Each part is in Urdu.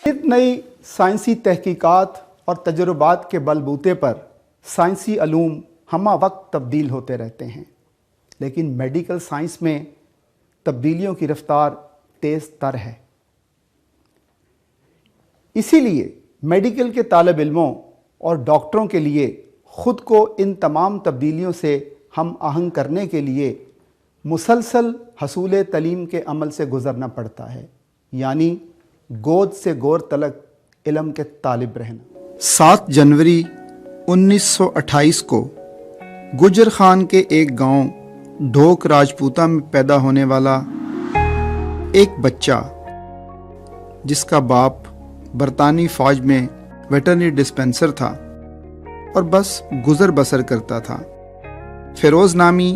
نئی سائنسی تحقیقات اور تجربات کے بلبوتے پر سائنسی علوم ہمہ وقت تبدیل ہوتے رہتے ہیں، لیکن میڈیکل سائنس میں تبدیلیوں کی رفتار تیز تر ہے۔ اسی لیے میڈیکل کے طالب علموں اور ڈاکٹروں کے لیے خود کو ان تمام تبدیلیوں سے ہم آہنگ کرنے کے لیے مسلسل حصول تعلیم کے عمل سے گزرنا پڑتا ہے، یعنی گود سے گور تلک علم کے طالب رہنا۔ 7 جنوری 1928 کو گجر خان کے ایک گاؤں ڈھوک راجپوتہ میں پیدا ہونے والا ایک بچہ، جس کا باپ برطانوی فوج میں ویٹرنری ڈسپینسر تھا اور بس گزر بسر کرتا تھا، فیروز نامی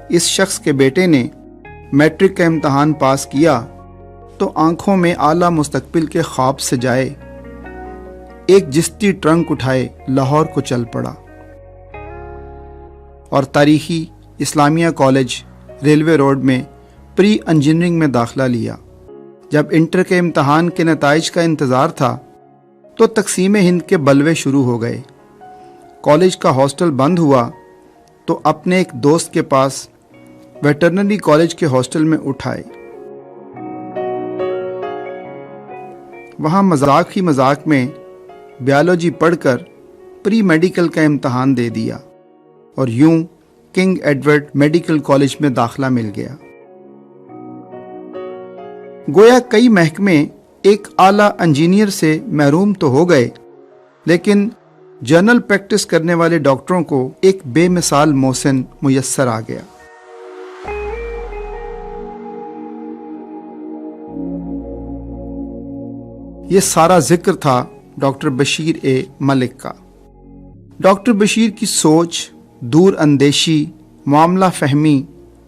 اس شخص کے بیٹے نے میٹرک کا امتحان پاس کیا تو آنکھوں میں اعلیٰ مستقبل کے خواب سے جائے ایک جستی ٹرنک اٹھائے لاہور کو چل پڑا اور تاریخی اسلامیہ کالج ریلوے روڈ میں پری انجینئرنگ میں داخلہ لیا۔ جب انٹر کے امتحان کے نتائج کا انتظار تھا تو تقسیم ہند کے بلوے شروع ہو گئے۔ کالج کا ہاسٹل بند ہوا تو اپنے ایک دوست کے پاس ویٹرنری کالج کے ہاسٹل میں اٹھائے۔ وہاں مذاق ہی مذاق میں بیالوجی پڑھ کر پری میڈیکل کا امتحان دے دیا اور یوں کنگ ایڈورڈ میڈیکل کالج میں داخلہ مل گیا۔ گویا کئی محکمے ایک اعلیٰ انجینئر سے محروم تو ہو گئے، لیکن جنرل پریکٹس کرنے والے ڈاکٹروں کو ایک بے مثال محسن میسر آ گیا۔ یہ سارا ذکر تھا ڈاکٹر بشیر اے ملک کا۔ ڈاکٹر بشیر کی سوچ، دور اندیشی، معاملہ فہمی،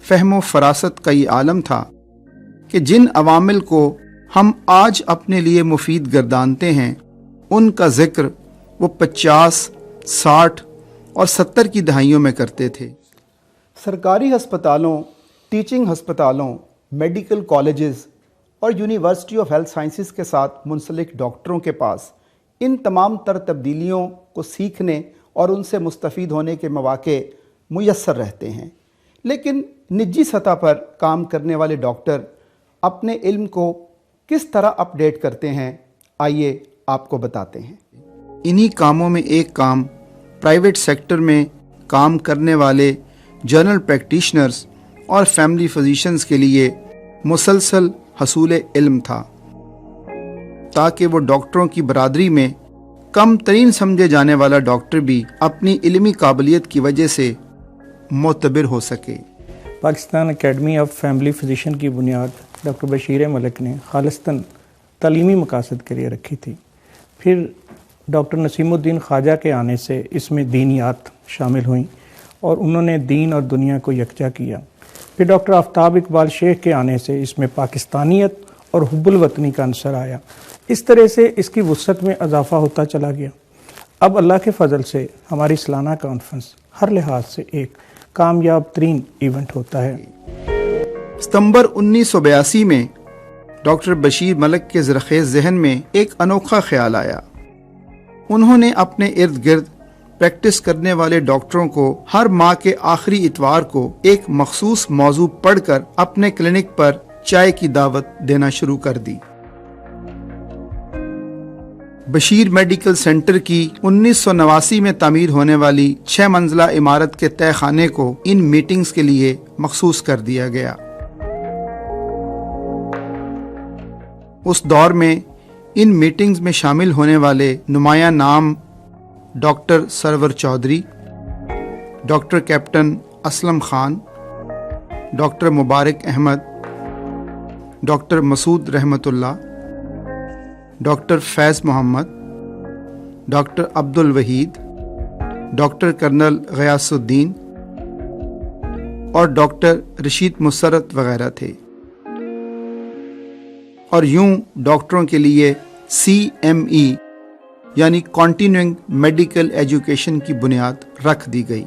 فہم و فراست کا یہ عالم تھا کہ جن عوامل کو ہم آج اپنے لیے مفید گردانتے ہیں ان کا ذکر وہ 50، 60 اور 70 کی دہائیوں میں کرتے تھے۔ سرکاری ہسپتالوں، ٹیچنگ ہسپتالوں، میڈیکل کالجز اور یونیورسٹی آف ہیلتھ سائنسز کے ساتھ منسلک ڈاکٹروں کے پاس ان تمام تر تبدیلیوں کو سیکھنے اور ان سے مستفید ہونے کے مواقع میسر رہتے ہیں، لیکن نجی سطح پر کام کرنے والے ڈاکٹر اپنے علم کو کس طرح اپ ڈیٹ کرتے ہیں، آئیے آپ کو بتاتے ہیں۔ انہی کاموں میں ایک کام پرائیویٹ سیکٹر میں کام کرنے والے جنرل پریکٹیشنرز اور فیملی فزیشنز کے لیے مسلسل حصول علم تھا، تاکہ وہ ڈاکٹروں کی برادری میں کم ترین سمجھے جانے والا ڈاکٹر بھی اپنی علمی قابلیت کی وجہ سے معتبر ہو سکے۔ Pakistan academy of family physician کی بنیاد ڈاکٹر بشیر ملک نے خالصتاً تعلیمی مقاصد کے لیے رکھی تھی۔ پھر ڈاکٹر نسیم الدین خواجہ کے آنے سے اس میں دینیات شامل ہوئیں اور انہوں نے دین اور دنیا کو یکجا کیا۔ پھر ڈاکٹر آفتاب اقبال شیخ کے آنے سے اس میں پاکستانیت اور حب الوطنی کا عنصر آیا۔ اس طرح سے اس کی وسعت میں اضافہ ہوتا چلا گیا۔ اب اللہ کے فضل سے ہماری سالانہ کانفرنس ہر لحاظ سے ایک کامیاب ترین ایونٹ ہوتا ہے۔ ستمبر 1982 میں ڈاکٹر بشیر ملک کے زرخیز ذہن میں ایک انوکھا خیال آیا۔ انہوں نے اپنے ارد گرد پریکٹس کرنے والے ڈاکٹروں کو ہر ماہ کے آخری اتوار کو ایک مخصوص موضوع پڑھ کر اپنے کلینک پر چائے کی دعوت دینا شروع کر دی۔ بشیر میڈیکل سینٹر کی 1989 میں تعمیر ہونے والی 6 منزلہ عمارت کے تہہ خانے کو ان میٹنگز کے لیے مخصوص کر دیا گیا۔ اس دور میں ان میٹنگز میں شامل ہونے والے نمایاں نام doctor Sarwar Chaudhry, doctor captain Aslam Khan, doctor Mubarak Ahmad, doctor Masood Rahmatullah, doctor فیض محمد، ڈاکٹر عبد الوحید، ڈاکٹر کرنل غیاث الدین اور ڈاکٹر رشید مسرت وغیرہ تھے، اور یوں ڈاکٹروں کے لیے CME یعنی کنٹینیوئنگ میڈیکل ایجوکیشن کی بنیاد رکھ دی گئی۔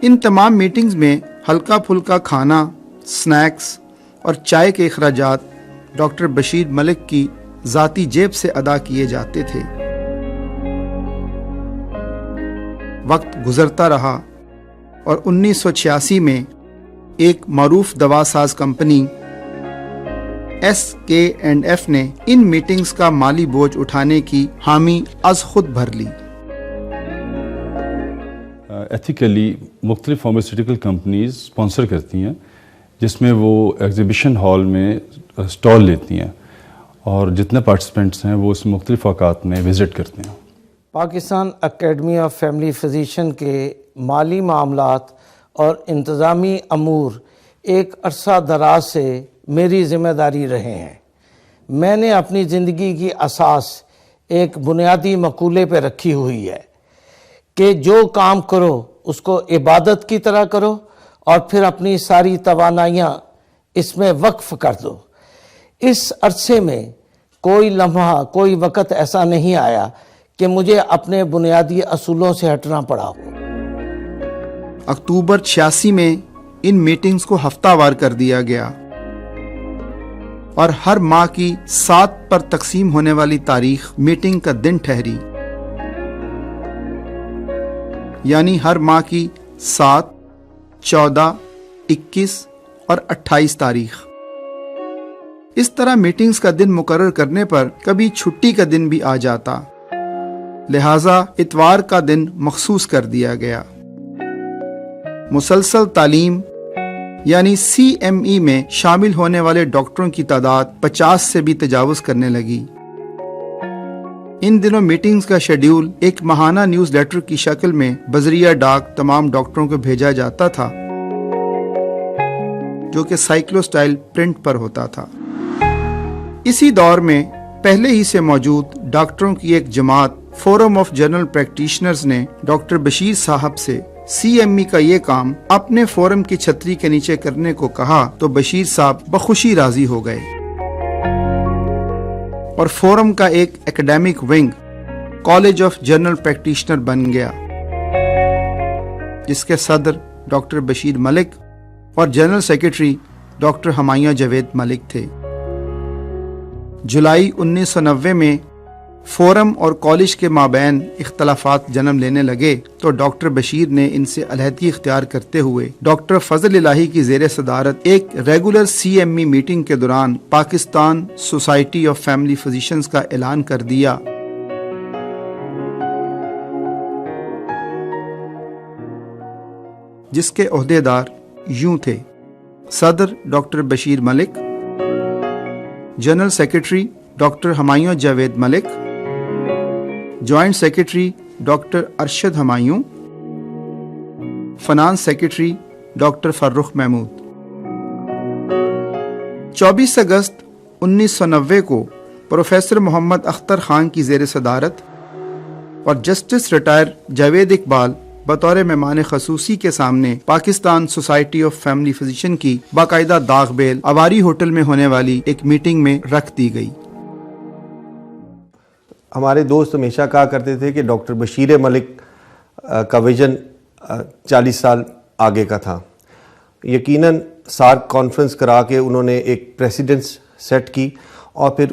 ان تمام میٹنگز میں ہلکا پھلکا کھانا، سنیکس اور چائے کے اخراجات ڈاکٹر بشیر ملک کی ذاتی جیب سے ادا کیے جاتے تھے۔ وقت گزرتا رہا اور 1986 میں ایک معروف دوا ساز کمپنی SK&F نے ان میٹنگز کا مالی بوجھ اٹھانے کی حامی از خود بھر لی۔ ایتھیکلی مختلف فارماسیوٹیکل کمپنیز اسپانسر کرتی ہیں، جس میں وہ ایگزیبیشن ہال میں اسٹال لیتی ہیں اور جتنے پارٹیسپینٹس ہیں وہ اس مختلف اوقات میں وزٹ کرتے ہیں۔ Pakistan academy of family physician کے مالی معاملات اور انتظامی امور ایک عرصہ دراز سے میری ذمہ داری رہے ہیں۔ میں نے اپنی زندگی کی اساس ایک بنیادی مقولے پہ رکھی ہوئی ہے کہ جو کام کرو اس کو عبادت کی طرح کرو اور پھر اپنی ساری توانائیاں اس میں وقف کر دو۔ اس عرصے میں کوئی لمحہ، کوئی وقت ایسا نہیں آیا کہ مجھے اپنے بنیادی اصولوں سے ہٹنا پڑا ہو۔ اکتوبر 86 میں ان میٹنگز کو ہفتہ وار کر دیا گیا اور ہر ماہ کی 7 پر تقسیم ہونے والی تاریخ میٹنگ کا دن ٹھہری، یعنی ہر ماہ کی 7، 14، 21 اور 28 تاریخ۔ اس طرح میٹنگز کا دن مقرر کرنے پر کبھی چھٹی کا دن بھی آ جاتا، لہٰذا اتوار کا دن مخصوص کر دیا گیا۔ مسلسل تعلیم یعنی CME میں شامل ہونے والے ڈاکٹروں کی تعداد 50 سے بھی تجاوز کرنے لگی۔ ان دنوں میٹنگز کا شیڈیول ایک ماہانہ نیوز لیٹر کی شکل میں بذریعہ ڈاک تمام ڈاکٹروں کو بھیجا جاتا تھا، جو کہ سائیکلو سٹائل پرنٹ پر ہوتا تھا۔ اسی دور میں پہلے ہی سے موجود ڈاکٹروں کی ایک جماعت فورم آف جنرل پریکٹیشنرز نے ڈاکٹر بشیر صاحب سے CME کا یہ کام اپنے فورم کی چھتری کے نیچے کرنے کو کہا تو بشیر صاحب بخوشی راضی ہو گئے اور فورم کا ایک academic wing college of general practitioner بن گیا، جس کے صدر ڈاکٹر بشیر ملک اور general secretary doctor Humayun Javed Malik تھے۔ جولائی 1990 میں فورم اور کالج کے مابین اختلافات جنم لینے لگے تو ڈاکٹر بشیر نے ان سے علیحدگی اختیار کرتے ہوئے ڈاکٹر فضل الہی کی زیر صدارت ایک ریگولر CME میٹنگ کے دوران Pakistan society of family physicians کا اعلان کر دیا۔ جس کے عہدیدار یوں تھے: صدر doctor Bashir Malik, general secretary doctor Humayun Javed Malik, joint secretary doctor Arshad Humayun, finance secretary doctor Farrukh Mahmood. 24 اگست 1990 کو پروفیسر محمد اختر خان کی زیر صدارت اور جسٹس ریٹائر جاوید اقبال بطور مہمان خصوصی کے سامنے Pakistan society of family physician کی باقاعدہ داغ بیل اواری ہوٹل میں ہونے والی ایک میٹنگ میں رکھ دی گئی۔ ہمارے دوست ہمیشہ کہا کرتے تھے کہ ڈاکٹر بشیر ملک کا ویژن 40 سال آگے کا تھا۔ یقیناً سارک کانفرنس کرا کے انہوں نے ایک پریسیڈنس سیٹ کی اور پھر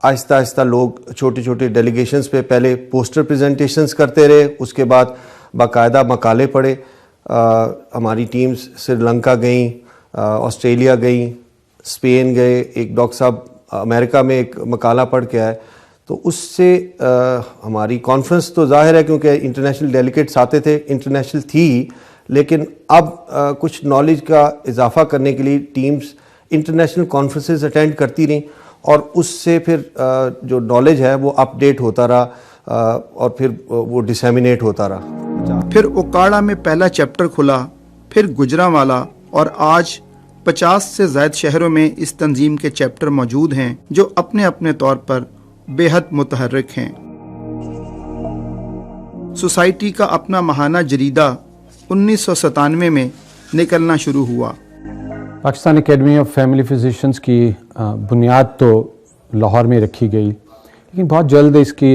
آہستہ آہستہ لوگ چھوٹے چھوٹے ڈیلیگیشنز پہ پہلے پوسٹر پریزنٹیشنز کرتے رہے، اس کے بعد باقاعدہ مقالے پڑھے۔ ہماری ٹیمز سری لنکا گئیں، آسٹریلیا گئیں، اسپین گئے، ایک ڈاکٹر صاحب امریکہ میں ایک مقالہ پڑھ کے آئے۔ تو اس سے ہماری کانفرنس تو ظاہر ہے کیونکہ انٹرنیشنل ڈیلیگیٹس آتے تھے، انٹرنیشنل تھی ہی، لیکن اب کچھ نالج کا اضافہ کرنے کے لیے ٹیمز انٹرنیشنل کانفرنسز اٹینڈ کرتی رہیں اور اس سے پھر جو نالج ہے وہ اپ ڈیٹ ہوتا رہا اور پھر وہ ڈسیمینیٹ ہوتا رہا۔ پھر اوکاڑا میں پہلا چیپٹر کھلا، پھر گجرانوالا، اور آج 50 سے زائد شہروں میں اس تنظیم کے چیپٹر موجود ہیں جو اپنے اپنے طور پر بے حد متحرک ہیں۔ سوسائٹی کا اپنا ماہانہ جریدہ 1997 میں نکلنا شروع ہوا۔ Pakistan academy of family physicians کی بنیاد تو لاہور میں رکھی گئی، لیکن بہت جلد اس کی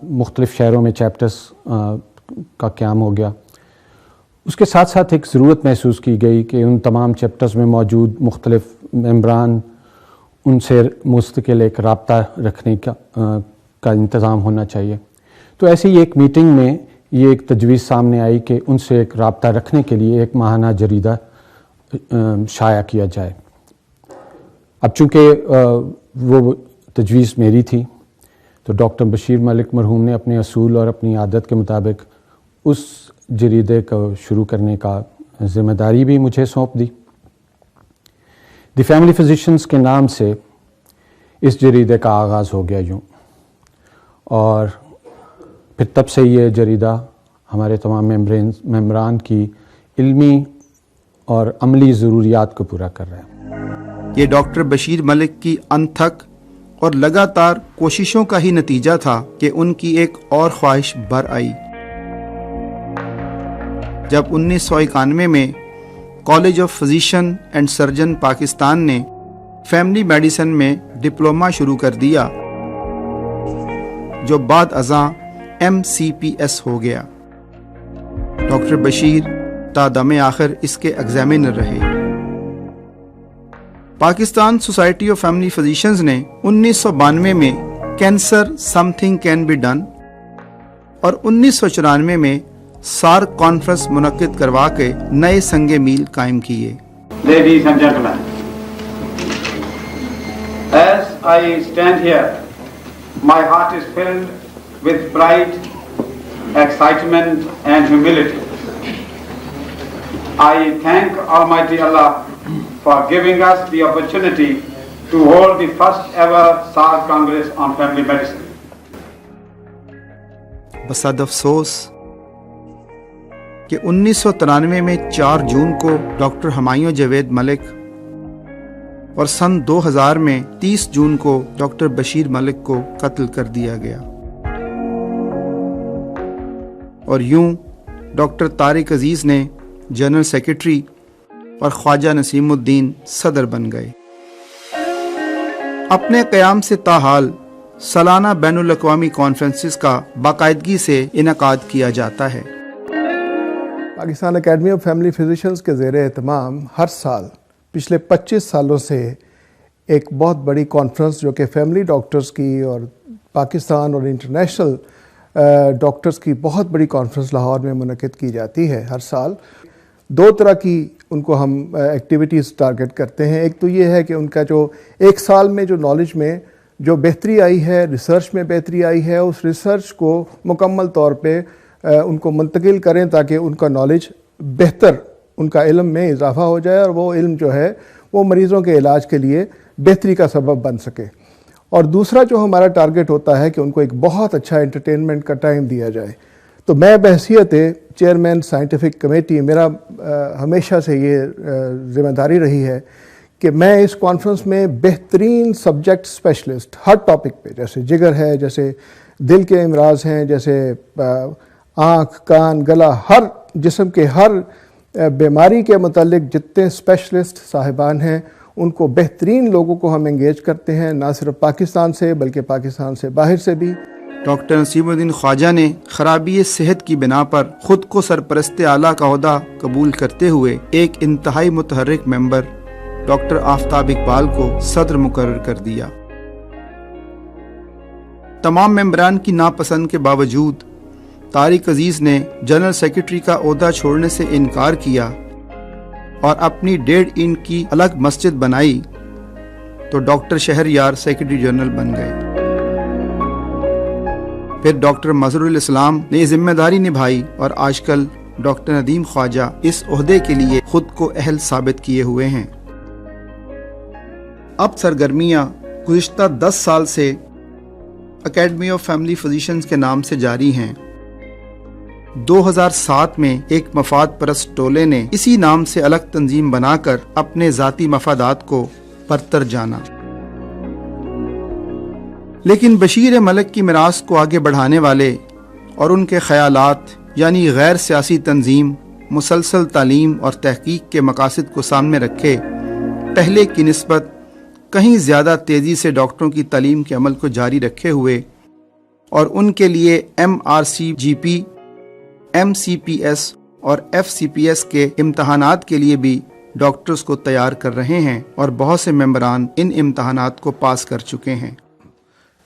مختلف شہروں میں چیپٹرز کا قیام ہو گیا۔ اس کے ساتھ ساتھ ایک ضرورت محسوس کی گئی کہ ان تمام چیپٹرز میں موجود مختلف ممبران ان سے مستقل ایک رابطہ رکھنے کا انتظام ہونا چاہیے. تو ایسی ایک میٹنگ میں یہ ایک تجویز سامنے آئی کہ ان سے ایک رابطہ رکھنے کے لیے ایک ماہانہ جریدہ شائع کیا جائے. اب چونکہ وہ تجویز میری تھی تو ڈاکٹر بشیر ملک مرحوم نے اپنے اصول اور اپنی عادت کے مطابق اس جریدے کو شروع کرنے کا ذمہ داری بھی مجھے سونپ دی. دی فیملی فزیشنز کے نام سے اس جریدے کا آغاز ہو گیا یوں، اور پھر تب سے یہ جریدہ ہمارے تمام ممبران کی علمی اور عملی ضروریات کو پورا کر رہا ہے. یہ ڈاکٹر بشیر ملک کی انتھک اور لگاتار کوششوں کا ہی نتیجہ تھا کہ ان کی ایک اور خواہش بر آئی. جب 1991 میں college of physician and surgeon Pakistan نے فیملی میڈیسن میں ڈپلومہ شروع کر دیا جو بعد ازاں MCPS ہو گیا، ڈاکٹر بشیر تا دم آخر اس کے ایگزامینر رہے. Pakistan society of family physicians نے 1992 میں cancer something can be done اور 1994 میں سارک کانفرنس منعقد کروا کے نئے سنگ میل قائم کیے. Ladies and gentlemen, as I stand here, my heart is filled with pride, excitement and humility. I thank Almighty Allah for giving us the opportunity to hold the first ever SARC Congress on Family Medicine. بصد افسوس کہ 1993 میں 4 جون کو ڈاکٹر ہمایوں جاوید ملک اور سن 2000 میں 30 جون کو ڈاکٹر بشیر ملک کو قتل کر دیا گیا، اور یوں ڈاکٹر طارق عزیز نے جنرل سیکرٹری اور خواجہ نسیم الدین صدر بن گئے. اپنے قیام سے تاحال سالانہ بین الاقوامی کانفرنسز کا باقاعدگی سے انعقاد کیا جاتا ہے. Pakistan academy of family physicians کے زیر اہتمام ہر سال پچھلے 25 سالوں سے ایک بہت بڑی کانفرنس جو کہ فیملی ڈاکٹرز کی اور پاکستان اور انٹرنیشنل ڈاکٹرز کی بہت بڑی کانفرنس لاہور میں منعقد کی جاتی ہے. ہر سال 2 طرح کی ان کو ہم ایکٹیویٹیز ٹارگٹ کرتے ہیں. ایک تو یہ ہے کہ ان کا جو ایک سال میں جو نالج میں جو بہتری آئی ہے، ریسرچ میں بہتری آئی ہے، اس ریسرچ کو مکمل طور پہ ان کو منتقل کریں تاکہ ان کا نالج بہتر، ان کا علم میں اضافہ ہو جائے اور وہ علم جو ہے وہ مریضوں کے علاج کے لیے بہتری کا سبب بن سکے. اور دوسرا جو ہمارا ٹارگٹ ہوتا ہے کہ ان کو ایک بہت اچھا انٹرٹینمنٹ کا ٹائم دیا جائے. تو میں بحیثیت چیئرمین سائنٹیفک کمیٹی، میرا ہمیشہ سے یہ ذمہ داری رہی ہے کہ میں اس کانفرنس میں بہترین سبجیکٹ اسپیشلسٹ ہر ٹاپک پہ، جیسے جگر ہے، جیسے دل کے امراض ہیں، جیسے آنکھ، کان، گلا، ہر جسم کے ہر بیماری کے متعلق جتنے اسپیشلسٹ صاحبان ہیں ان کو بہترین لوگوں کو ہم انگیج کرتے ہیں، نہ صرف پاکستان سے بلکہ پاکستان سے باہر سے بھی. ڈاکٹر نسیم الدین خواجہ نے خرابی صحت کی بنا پر خود کو سرپرست اعلیٰ کا عہدہ قبول کرتے ہوئے ایک انتہائی متحرک ممبر ڈاکٹر آفتاب اقبال کو صدر مقرر کر دیا. تمام ممبران کی ناپسند کے باوجود طارق عزیز نے جنرل سیکرٹری کا عہدہ چھوڑنے سے انکار کیا اور اپنی 1.5 اینٹ کی الگ مسجد بنائی تو ڈاکٹر شہریار سیکرٹری جنرل بن گئے. پھر ڈاکٹر مظہر الاسلام نے یہ ذمہ داری نبھائی اور آج کل ڈاکٹر ندیم خواجہ اس عہدے کے لیے خود کو اہل ثابت کیے ہوئے ہیں. اب سرگرمیاں گزشتہ 10 سال سے اکیڈمی آف فیملی فزیشنز کے نام سے جاری ہیں. 2007 میں ایک مفاد پرست ٹولے نے اسی نام سے الگ تنظیم بنا کر اپنے ذاتی مفادات کو برتر جانا. لیکن بشیر ملک کی میراث کو آگے بڑھانے والے اور ان کے خیالات یعنی غیر سیاسی تنظیم، مسلسل تعلیم اور تحقیق کے مقاصد کو سامنے رکھے پہلے کی نسبت کہیں زیادہ تیزی سے ڈاکٹروں کی تعلیم کے عمل کو جاری رکھے ہوئے اور ان کے لیے MRCGP، MCPS اور FCPS کے امتحانات کے لیے بھی ڈاکٹرز کو تیار کر رہے ہیں اور بہت سے ممبران ان امتحانات کو پاس کر چکے ہیں۔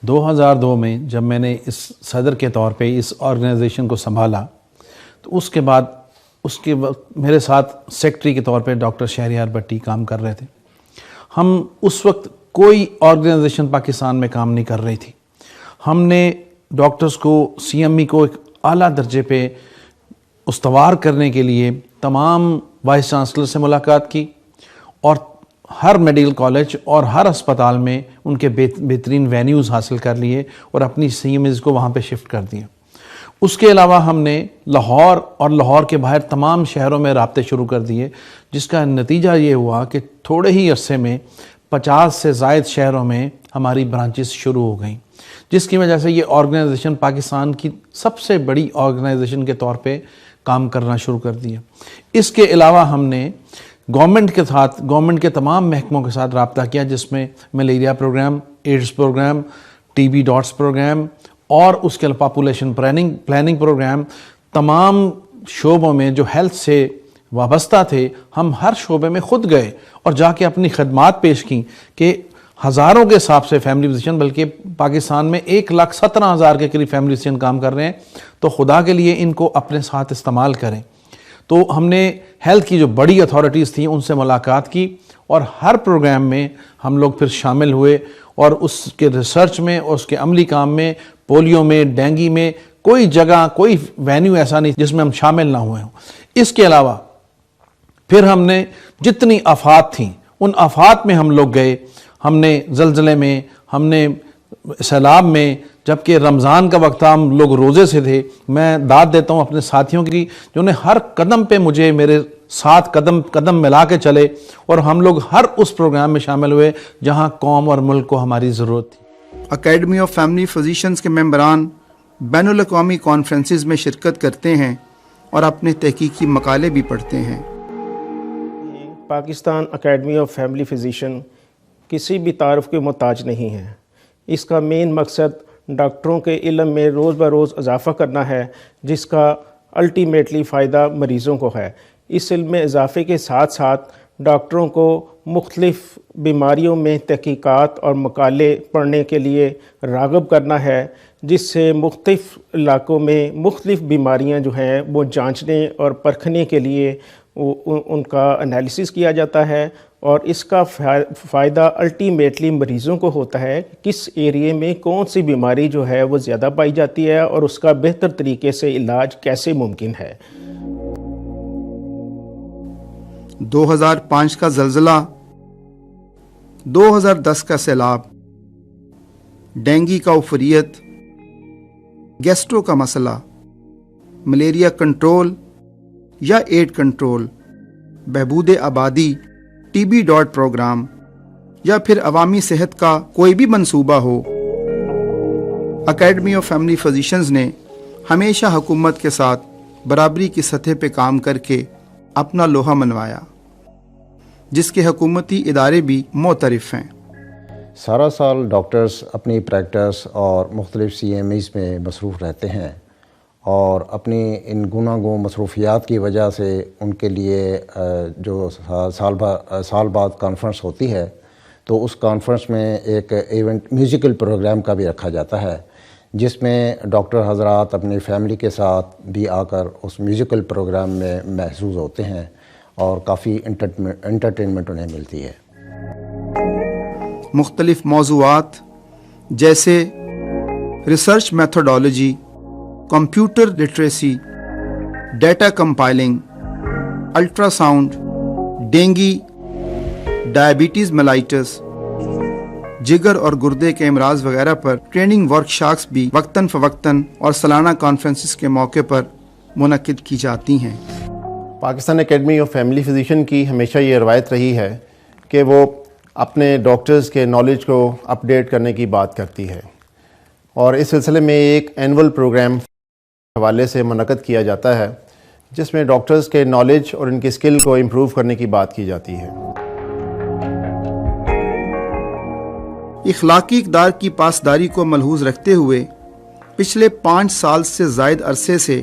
2002 میں جب میں نے اس صدر کے طور پہ اس آرگنائزیشن کو سنبھالا تو اس کے بعد وقت میرے ساتھ سیکٹری کے طور پہ ڈاکٹر شہریار بٹی کام کر رہے تھے۔ ہم اس وقت کوئی آرگنائزیشن پاکستان میں کام نہیں کر رہی تھی۔ ہم نے ڈاکٹرز کو CME کو ایک اعلیٰ درجے پہ استوار کرنے کے لیے تمام وائس چانسلر سے ملاقات کی اور ہر میڈیکل کالج اور ہر اسپتال میں ان کے بہترین وینیوز حاصل کر لیے اور اپنی CMEs کو وہاں پہ شفٹ کر دیا۔ اس کے علاوہ ہم نے لاہور اور لاہور کے باہر تمام شہروں میں رابطے شروع کر دیے، جس کا نتیجہ یہ ہوا کہ تھوڑے ہی عرصے میں 50 سے زائد شہروں میں ہماری برانچز شروع ہو گئیں، جس کی وجہ سے یہ آرگنائزیشن پاکستان کی سب سے بڑی آرگنائزیشن کے طور پہ کام کرنا شروع کر دیا۔ اس کے علاوہ ہم نے گورنمنٹ کے تمام محکموں کے ساتھ رابطہ کیا، جس میں malaria programme, AIDS programme, TB DOTS programme اور اس کے پاپولیشن پلاننگ پروگرام، تمام شعبوں میں جو ہیلتھ سے وابستہ تھے ہم ہر شعبے میں خود گئے اور جا کے اپنی خدمات پیش کیں کہ ہزاروں کے حساب سے فیملی فزیشین، بلکہ پاکستان میں 1,17,000 کے قریب فیملی فزیشین کام کر رہے ہیں، تو خدا کے لیے ان کو اپنے ساتھ استعمال کریں۔ تو ہم نے ہیلتھ کی جو بڑی اتھارٹیز تھیں ان سے ملاقات کی اور ہر پروگرام میں ہم لوگ پھر شامل ہوئے اور اس کے ریسرچ میں اور اس کے عملی کام میں، پولیو میں، ڈینگی میں، کوئی جگہ کوئی وینیو ایسا نہیں جس میں ہم شامل نہ ہوئے ہوں۔ اس کے علاوہ پھر ہم نے جتنی آفات تھیں ان آفات میں ہم لوگ گئے، ہم نے زلزلے میں، ہم نے سیلاب میں، جبکہ رمضان کا وقت تھا، ہم لوگ روزے سے تھے۔ میں داد دیتا ہوں اپنے ساتھیوں کی جنہوں نے ہر قدم پہ مجھے میرے ساتھ قدم ملا کے چلے اور ہم لوگ ہر اس پروگرام میں شامل ہوئے جہاں قوم اور ملک کو ہماری ضرورت تھی۔ اکیڈمی آف فیملی فزیشنز کے ممبران بین الاقوامی کانفرنسز میں شرکت کرتے ہیں اور اپنے تحقیقی مقالے بھی پڑھتے ہیں۔ Pakistan academy of family physician کسی بھی تعارف کے محتاج نہیں ہے۔ اس کا مین مقصد ڈاکٹروں کے علم میں روز بروز اضافہ کرنا ہے، جس کا الٹیمیٹلی فائدہ مریضوں کو ہے۔ اس علم میں اضافے کے ساتھ ساتھ ڈاکٹروں کو مختلف بیماریوں میں تحقیقات اور مقالے پڑھنے کے لیے راغب کرنا ہے، جس سے مختلف علاقوں میں مختلف بیماریاں جو ہیں وہ جانچنے اور پرکھنے کے لیے ان کا انالیسس کیا جاتا ہے، اور اس کا فائدہ الٹیمیٹلی مریضوں کو ہوتا ہے کہ کس ایریے میں کون سی بیماری جو ہے وہ زیادہ پائی جاتی ہے اور اس کا بہتر طریقے سے علاج کیسے ممکن ہے۔ 2005 کا زلزلہ، 2010 کا سیلاب، ڈینگی کا عفریت، گیسٹرو کا مسئلہ، ملیریا کنٹرول یا ایڈ کنٹرول، بہبود آبادی، TB ڈاٹ پروگرام یا پھر عوامی صحت کا کوئی بھی منصوبہ ہو، اکیڈمی آف فیملی فزیشنز نے ہمیشہ حکومت کے ساتھ برابری کی سطح پہ کام کر کے اپنا لوہا منوایا، جس کے حکومتی ادارے بھی معترف ہیں۔ سارا سال ڈاکٹرز اپنی پریکٹس اور مختلف CMEs میں مصروف رہتے ہیں، اور اپنی ان گوناگوں مصروفیات کی وجہ سے ان کے لیے جو سال بعد کانفرنس ہوتی ہے تو اس کانفرنس میں ایک ایونٹ میوزیکل پروگرام کا بھی رکھا جاتا ہے، جس میں ڈاکٹر حضرات اپنی فیملی کے ساتھ بھی آ کر اس میوزیکل پروگرام میں محظوظ ہوتے ہیں اور کافی انٹرٹینمنٹ انہیں ملتی ہے۔ مختلف موضوعات جیسے research methodology, computer literacy, data compiling, ultra sound, dengue, diabetes mellitus, جگر اور گردے کے امراض وغیرہ پر ٹریننگ ورکشاپس بھی وقتاً فوقتاً اور سالانہ کانفرنسز کے موقع پر منعقد کی جاتی ہیں۔ Pakistan academy of family physician کی ہمیشہ یہ روایت رہی ہے کہ وہ اپنے ڈاکٹرز کے نالج کو اپ ڈیٹ کرنے کی بات کرتی ہے، اور اس سلسلے میں ایک اینول پروگرام حوالے سے منعقد کیا جاتا ہے جس میں ڈاکٹرز کے نالج اور ان کی اسکل کو امپروو کرنے کی بات کی جاتی ہے۔ اخلاقی اقدار کی پاسداری کو ملحوظ رکھتے ہوئے پچھلے 5 سال سے زائد عرصے سے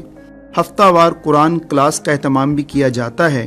ہفتہ وار قرآن کلاس کا اہتمام بھی کیا جاتا ہے،